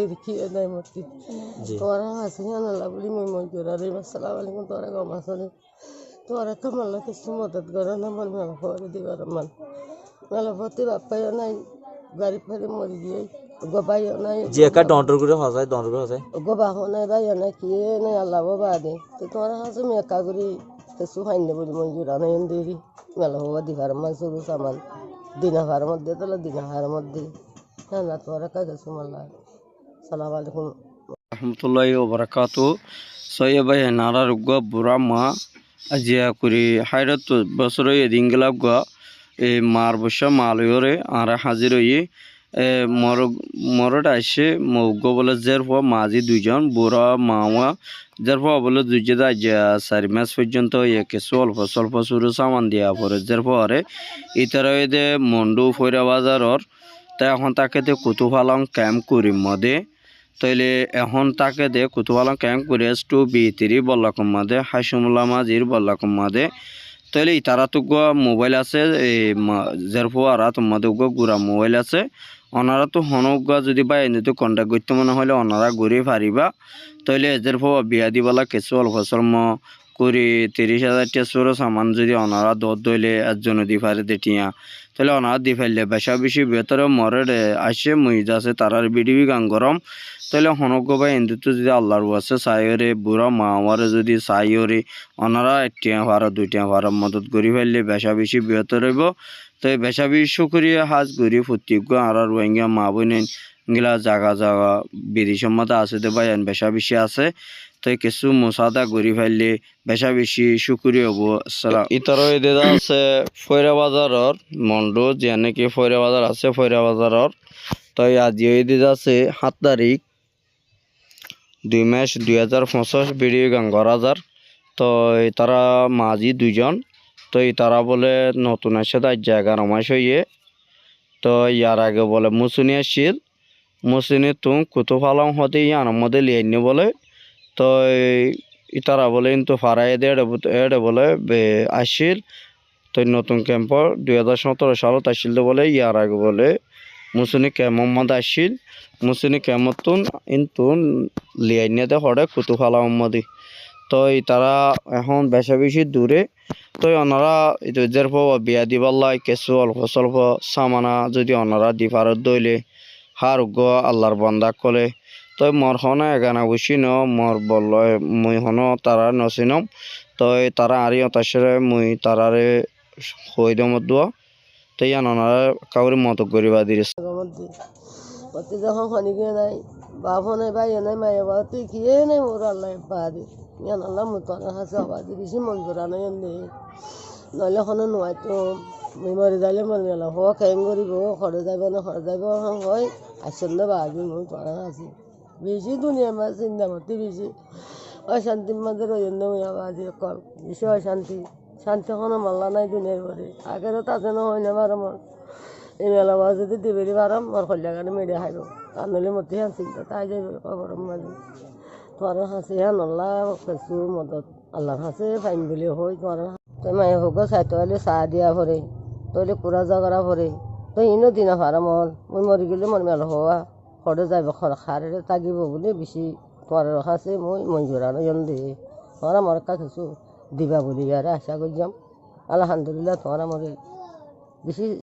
দেরি কি নাই মতি তোরা আছে আল্লাহ বলি মই জোরা রে আসসালামু আলাইকুম তোরা গো মাসলে তোরা তো মাল্লা কিছু মদত করে না মন মেলা করে দিবার মান মেলা ভর্তি বাপ্পাইও নাই গাড়ি ফাড়ি মরি গিয়ে গোবাইও নাই যে একা ডন্টর করে হসায় গোবাহো নাই বাইও নাই কি নাই আল্লাহ বাবা দে তো তোরা আছে মেয়ে কাগরি কিছু হাইন বলি মই জোরা নাই দেরি মেলা হওয়া দিবার মান শুরু সামান দিনা ভার মধ্যে তোলা দিনা হার মধ্যে হ্যাঁ না তোরা কাছে সুমাল্লা সালাম আলাইকুম রহমতুল্লাহি ওয়া বারাকাতু সৈয়দ ভাই নারা রুগা বুড়া মা আজিয়া করি হাইরাত বছর এদিন গেলাম গা এই মার বসা মালয়রে আর হাজির হয়ে মরট আসে মৌগ বলে যার ফা মাঝি দুইজন বুড়া মাওয়া যার ফা বলে দুইজন আজিয়া 4 মাস পর্যন্ত কিছু অল্প স্বল্প শুরু সামান দিয়া পরে যার পরে ইতারা এদে মন্ডু ফৈরা বাজারর তাই এখন তাকে কুতুফালং ক্যাম্প করি মদে তাইলে এখন তাকে দে কুতুফালং ক্যাম্প করে টু বিতিরি বল্লাকম মাদে হাসিমুল্লাহ মাজির বল্লাকম মাদে তাইলে তারা তো মোবাইল আছে যার ফোয়ারা তোমাদের গুড়া মোবাইল আছে ওনারা তো হনগা যদি বা এনে তো কন্ট্যাক্ট করতে মনে হলে ওনারা ঘুরে পারিবা তাইলে এদের ফোয়া বিয়া দিবেলা কিছু অল্প স্বল্প করে 30,000 টাকা সামান যদি ওনারা দর দইলে একজন দি পারে দেটিয়া তাহলে ওনারা দি ফেললে বেশা বেশি ভেতরে মরে আসে মহিজ আছে তারার বিডিবি গান গরম তাহলে হনক বা এন্দু তো যদি আল্লাহর আছে সাইরে বুড়া মাওয়ারে যদি সাইরে ওনারা 1 ভাড়া 2 ভাড়া মদত করি ফেললে বেশা বেশি ভেতরে হইব তাই বেশা বেশি করিয়া হাজ ঘুরি ফুর্তিজ্ঞ আর রোহিঙ্গা মা বোনেন গিলা জাগা জাগা বিদেশের আছে দে ভাই বেশা বেশি আছে তাই কিছু মশাদা ঘুরি ফেললে বেশা বেশি শুকুরি হবো আসসালাম ইতর এদের আছে ফয়রা বাজারর মন্ডো যে নাকি ফয়রা বাজার আছে ফয়রা বাজারর তাই আজি এদের আছে 7 তারিখ 2 মাস 2025 ভিডিও গাঙ্গর হাজার তো তারা মাঝি দুইজন তো তারা বলে নতুন এসে তার জায়গা রমাশ হইয়ে তো ইয়ার আগে বলে মুসুনি আসছিল মুসুনি তুম কুতুফালং হতে ইয়ার মধ্যে লিয়ে বলে তো তারা বলে কিন্তু ফারাই এডে বলে আসছিল তো নতুন ক্যাম্পর 2017 সালত আসছিল বলে ইয়ার আগে বলে মুসুনি ক্যাম্পর মধ্যে আসছিল মুসুনি ক্যাম্পতুন কিন্তু লিয়াইনিয়াতে হরে কুতুফালং মধ্যে তো তারা এখন বেশা বেশি দূরে তো ওনারা এদের বিয়া দিবাল্লাই কিছু অল্প স্বল্প সামানা যদি ওনারা দিপারত দইলে হার আল্লাহর বন্দা কলে তো মর হনে এগানা বুঝি ন মর বলল মুই হন তারা নচিনম তো তারা আরি অতাসরে মুই তারারে হই দম দোয়া তো ইয়ান ওনারা কাউরি মত করিবা দিয়েছে যখন খনি গিয়ে নাই বাপ নাই ভাই নাই মায়ের বাবা তুই কি নাই মোর আল্লাহ বাদি ইয়ান আল্লাহ মুতনা হাসে আবাদি বেশি মন জোরা নাই এমনি নইলে খনো নোয়াই তো মুই মরি যাইলে মরি মেলা হওয়া খেম করিব খরে যাইব না খরে যাইব হয় আসন দে বাদি মুই তোরা আছি বেশি দুনিয়া মাছ চিন্তা মতি বেশি অশান্তির মাঝে রইন মুই আবাদি কল বেশি অশান্তি শান্তি কোনো মাল্লা নাই দুনিয়ার পরে আগেরও তাতে হয় না বারো মন এই মেলা মাছ যদি দিবেরি বারাম মোর কল্যাণে মেরে খাইব তার নইলে মতি হান চিন্তা তাই যাইব গরম মাঝে তোমার হাসি হ্যাঁ আল্লাহ কিছু মদত আল্লাহর হাসে ফাইন বলে হয় তোমার তো মায়ে হোক চাইতে হলে চাহ দিয়া ভরে তইলে কুড়া জাগরা ভরে তো ইনো দিনা ভাড়া মন মই মরি গেলে মন মেলা হওয়া ঘরে যাইব খারে তাগিব বলে বেশি তোমার হাসে মই জোরানো জন দিয়ে তোমার আমার কিছু দিবা বলি আর আশা করি যাম আলহামদুলিল্লাহ তোমার আমার বেশি